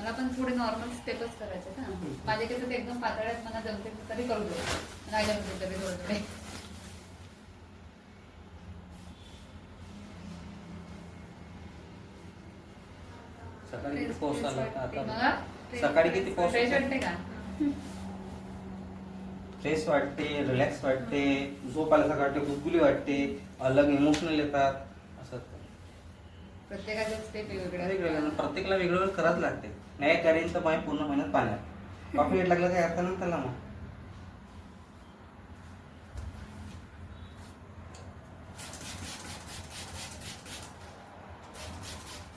मला पण पुढे नॉर्मल स्टेपच करायचे ना. माझे केस ते एकदम पातळ आहेत, मला जमते तरी करू दे, नाही जमते तरी करू दे. सकाळी किती पाऊस आला आता? मला सकाळी किती पाऊस फ्रेश होता? वाटते का? फ्रेश वाटते, रिलॅक्स वाटते, झोप आल्यासारखं वाटते, गुदगुली वाटते, अलग इमोशनल येतात. असं प्रत्येकाचे स्टेप वेगवेगळं वेगवेगळे. प्रत्येकाला वेगळं करावंच लागते. नाही करेन तर पाय पूर्ण महिन्यात पाण्यात. कॉफी वेट लागलं काय अर्थ नाही त्याला मग.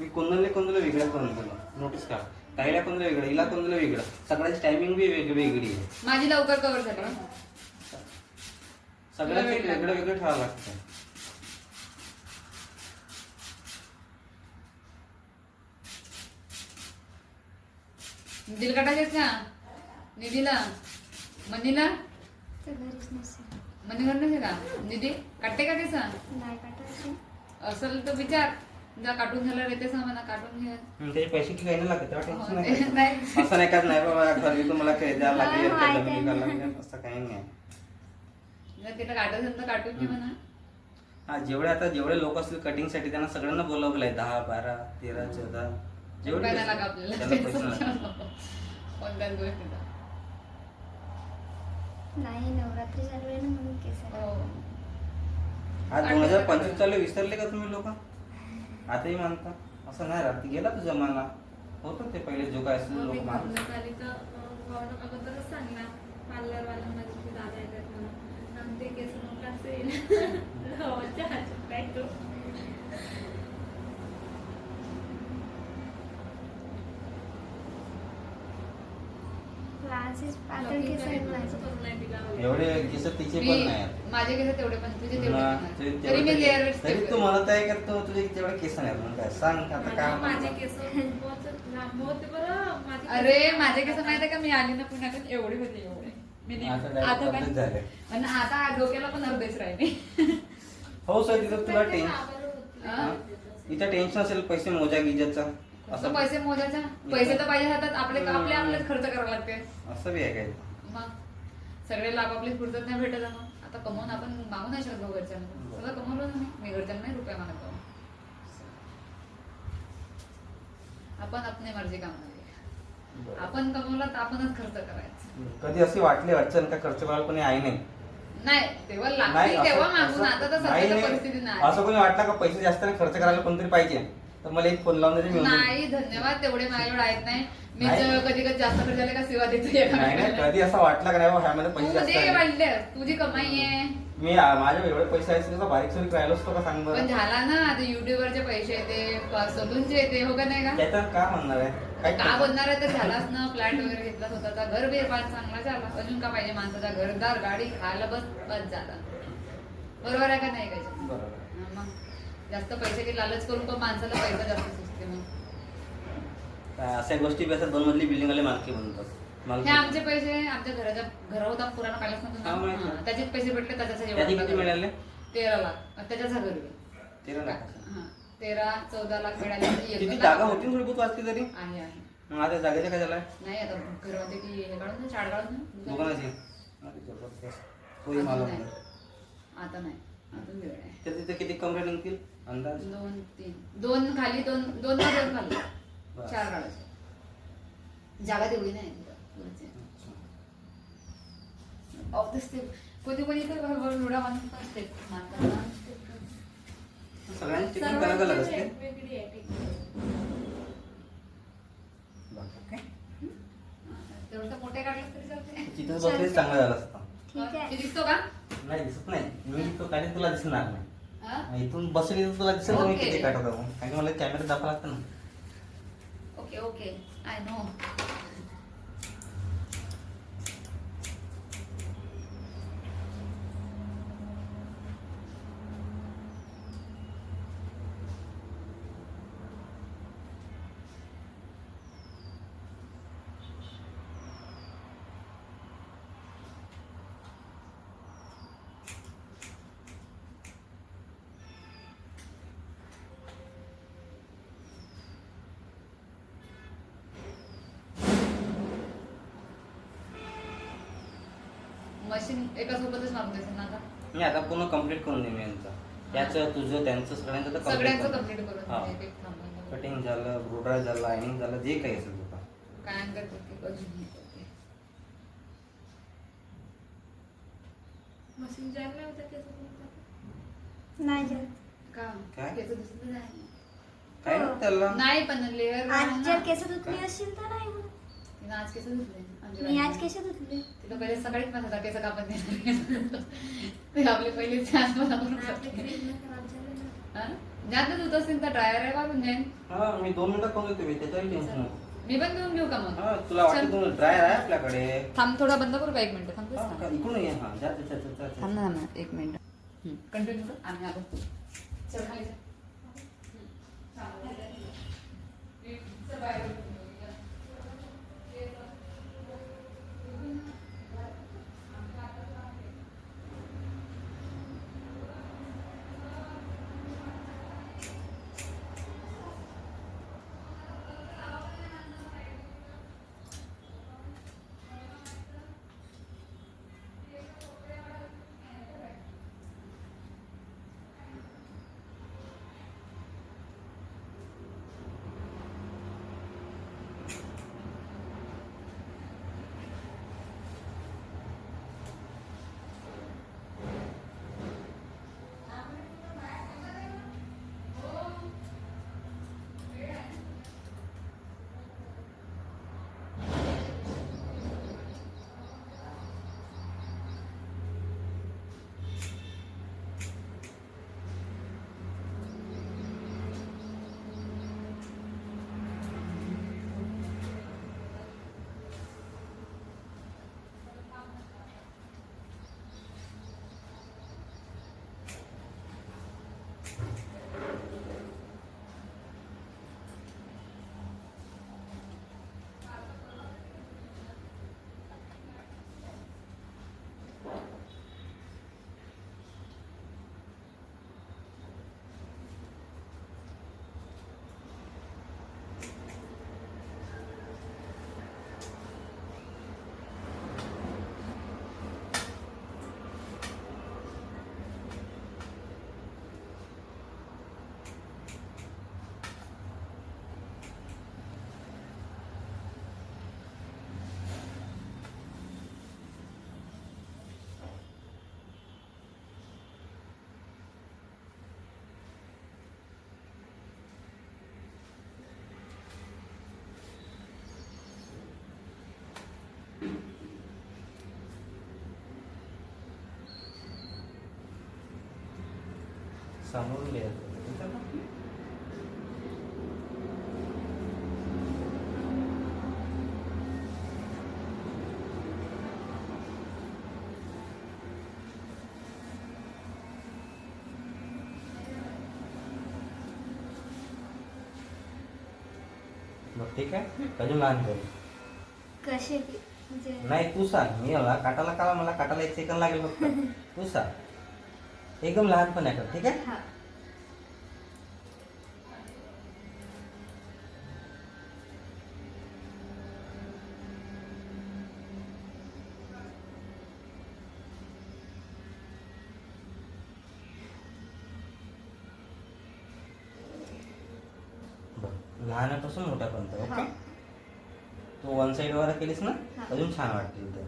मी कोणाला वेगळं करून केलं नोटीस का? ताईला कोणाला वेगळं, हिला कोणाला वेगळं, सगळ्याची टायमिंग बी वेगळी आहे. माझी लवकर कव्हर झाली. सगळ्यांचं वेगळं वेगळं ठेवावं लागतं. दिल काटायचेच का निधीला, मनीला? मनी करण्याचे का? निधी काटते का केस? नाही काटायची. असेल तर विचार, जा काटून झालं येते म्हणा, काटून घे. त्याचे पैसे की काही नाही लागत तेव्हा टेन्शन हो, नाही. नाही. असं नाही का, नाही बाबा घरी तुम्हाला द्यायला लागेल, हा, त्या माहिती जमिनी आहे. करायला लागेल, असं काही नाही. जर तिला काटत असेल तर काटून घे म्हणा. हा जेवढे लोक असतील कटिंग साठी त्यांना सगळ्यांना बोलावलंय, 10, 12, 13, 14 रुपया नाही लागा आपल्याला. त्यांना पैसे लागतात. कोणत्याच गोष्टीचा. नाही, नवरात्री चालू आहे ना म्हणून केस आहे. हो. आज 2025 चालू विसरले का तुम्ही लोक? आताही मानता असं नाही राहत. गेला तो जमाना होतं ते पहिले जो काय असेल लोक मान. झाली तर अगोदरच सांगणार पार्लरवाल्यांमध्ये ते दादा येतात म्हणून, आणि ते केस मग असेल काय तो. क्लासेस पातळ केस आहेत माझे. करून नाही दिला. एवढे केस तिचे पण नाही. माझे केस तेवढे पण तुझे तेवढे पण नाही. तुझे तरी मी तेवढे- लेअर तरी तू म्हणत आहे का तुझे तेवढे केस नाही म्हणून काय सांग आता काय माझे म्हणतो? केस लांब होते बरं. माझे केस- अरे माझे केस माहिती आहे का, मी आली ना पुण्यातून एवढे होते एवढे. मी नाही- आता direct आता complete काय झाले. आणि आता डोक्याला पण अर्धेच राहिले. हो सर, तिथं तुला टेन्शन, आवड होती. हा? इथं टेन्शन असेल पैसे मोजा गिजाचा असं पैसे मोजायचा, पैसे तर पाहिजे हातात, आपल्यालाच खर्च करावा लागते. असं बी आहे काय? मग सगळे लाभ आपली फुरसत नाही भेटत मग. आता कमवून आपण मागू नाही शकत घरच्यांना. सगळं कमवलं नाही मी, घरच्यांना नाही रुपया मागत जाऊ. आपण आपली मर्जी कामाला, आपण कमवलं तर आपणच खर्च करायचा. कधी असे वाटले अडचण का खर्च करायला कोणी आहे नाही? नाही तेव्हा नाही, लागते असं- तेव्हा मागून, असं- आता तर नाही, सध्याच्या नाही. परिस्थिती नाही. असं कोणी वाटलं का पैसे जास्त नाही खर्च करायला कोणतरी पाहिजे तर मला एक फोन लावून देते, मी येऊन नाही धन्यवाद, तेवढे माझ्याकडे आहेत नाही. मी नाही. कधी कधी जास्त खर्च झाले का सेवा देतो देईन. नाही नाही, कधी असं वाटलं का नाही बाबा ह्यामध्ये पैसे तू जास्त दे आहे. वाटले, तुझी कमाई आहे. मी माझ्या एवढे पैसे आहेत त्याचा बारीक सारीक राहिलो असतो का सांग पण बरं? झाला ना आता युट्यूबवरचे पैसे येते, सलूनचे येते, हो का नाही का? त्याच्यात का म्हणणार आहे? काय का बोलणार आहे तर झालाच ना. फ्लॅट वगैरे घेतला स्वतःचा, घर बिरबान चांगला झाला. अजून का पाहिजे माणसाचा? घरदार, गाडी, खायला बस बस झाला. बरोबर आहे का नाही काय? बरोबर. मग जास्त पैसे की लालच करून पण माणसाला पैसा जास्त सुचते. मग अशा गोष्टी बी असतात, 2 मजली बिल्डिंग वाले मालकी बनतात. हे आमचे पैसे आमच्या घर होता पुराणा पाहिलाच हा, माहिती नव्हतं. आहे. त्याचेच पैसे भेटले, त्याच्याच त्याचे किती मिळाले? 13 लाख. त्याच्याच घर 13 लाख. 13-14 लाख मिळाले. किती जागा होती थोडी बहुत वाचली तरी? आहे आहे. मग आता जागेचं काय झालंय? नाही आता घरमध्ये ती हे काढून ना, चाड काढून ना. दुकानाची अरे जबरदस्त. होई अजून मला नाही. आता नाही, अजून वेळ आहे. तर तिथे किती कमरे निघतील अंदाज? 2-3 2 खाली 2 खाली बस. 4 काढायचे. जागा तेवढी नाही तिथं पुढचे. ऑफिस कोणी कोणी तर एवढा बांधून पण स्टेप मारतात ना. सगळ्यांची टेक्निक अलग अलग असते. वेगळी आहे टेक्निक. बाकी काय? तेवढं तर मोठे काढले तरी चालते. तिथे बसले चांगलं झालं असतं. ठीक आहे. ते दिसतो का? नाही दिसत नाही, मी तो काढेल तुला दिसणार नाही. हा? इथून बसली तर तुला दिसेल तर मी ओके. किती काढतो कारण की मला कॅमेरा दाखवा लागतं ना. Okay okay, I know. Machine एका सोबतच मारून देशील ना आता मी आता पूर्ण कम्प्लीट करून देईन यांचं याचं तुझं त्यांचं सगळ्यांचं तर सगळ्यांचं कम्प्लीट करून हा. दे, एक थांबून. कटिंग झालं ब्रोडर झालं लाईनिंग झालं जे काही असेल तुझं काय अंकर करते अजून हे करते. मशीन जॅम नाही होतं केस तुमचं? नाही जात. का काय? त्याचं दुसरं नाही. काय ना त्याला नाही पण लेअर आज जर केस धुतली असतील तर नाही होत. तिनं आज केस धुतले मी आज केस धुतले. तिला पहिले सकाळीच म्हणत होता केस कापत नाही ते आपले पहिले छान आपले cream नाही खराब झाले ना. जास्त धुत असतील तर ड्रायर आहे वागून जाईन. हा मी 2 मिनिटं करून देतो मी त्याच्याही टेन्शन नको मी पण घेऊन घेऊ का मग हा तुला वाटतं चल. तू ड्रायर आहे आपल्याकडे थांब थोडा बंद करू का 1 मिनिट थांबतेस हा, का? इकडून ये हा जा जा, जा, जा, जा. थांब ना 1 मिनिट कंटिन्यू कर आम्ही आलो चल खाली जा. चल बाहेर. समोरून लिहायचं मग ठीक आहे अजून लहान करू कसे म्हणजे नाही तू सांग मी मला काटाला 1 सेकंद लागेल फक्त तू सांग एकदम लहानपण आहे ठीक आहे हा. बरं लहानापासून मोठ्यापर्यंत ओके हा. तू 1 साइड वर केलीस ना हा. अजून छान वाटतील ते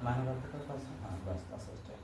मानवलं कसं असं हां बस तसंच ठेव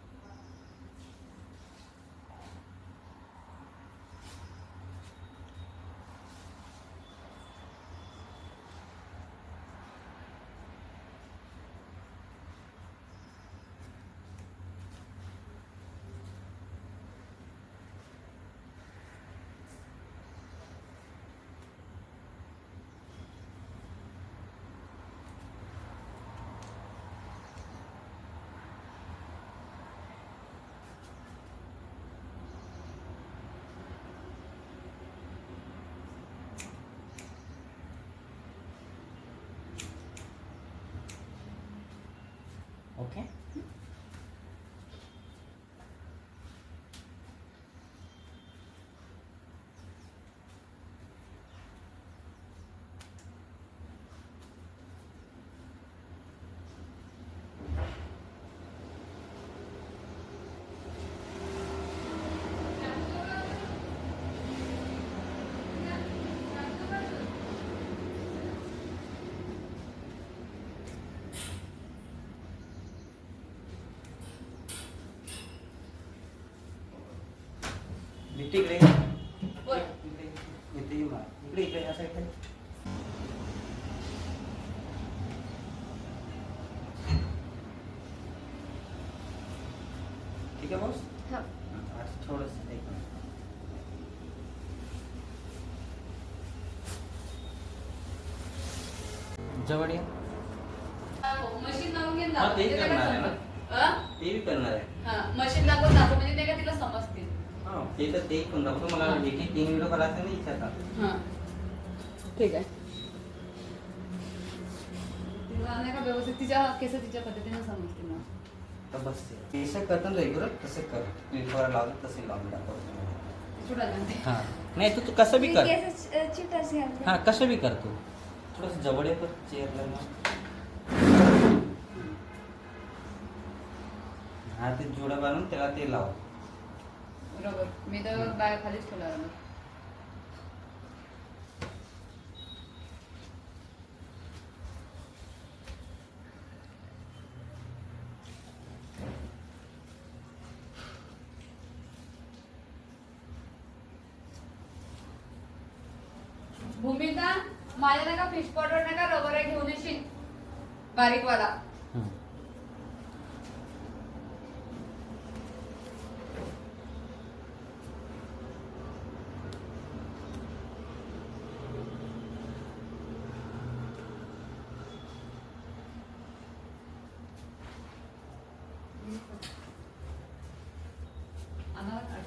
इकडे इकडे बोल. इथे ये मा. इकडे इकडे या साईडला. ठीक आहे बॉस. हो. आज थोडंसं एक मिनिट. जवळ ये. मशीन लावून घेऊन हा, दाखव. ते म्हणजे त्याला करणार आहे ना. समज- हा? ते बी करणार आहे. हा, मशीन दाखवून दाखव म्हणजे ते का तिला समजतील. हा, ते तर ते पण दाखवतो. मला हा. एक 3 व्हिडिओ करायचं नाही इच्छा. हा. ठीक आहे. तिला नाही का व्यवस्थित तिच्या केस तिच्या पद्धतीने समजतील ना. तर बस केस करताना रेग्युलर तसे कर. क्लिपवर लावलं तसे लावून दाखवतो. सुटायला लागते. हा, नाही तू कसं बी मी कर. केस चिटच घालते. हा, कसं बी कर तू. थोडंसं जवळ ये पण चेअरला ना. हा, ते जोडा बांधून त्याला ते लाव. बरोबर. मी तर बाय खालीच ठेवला आहे. भूमिका माझ्या नाही का फिश पॉटवर नाही का रबर आहे घेऊन येशील बारीक वाला. आम्हाला काढ.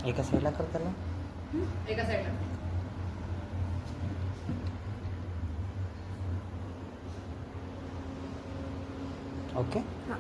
एका साईडला कर त्याला. एका साईडला. ओके. हा.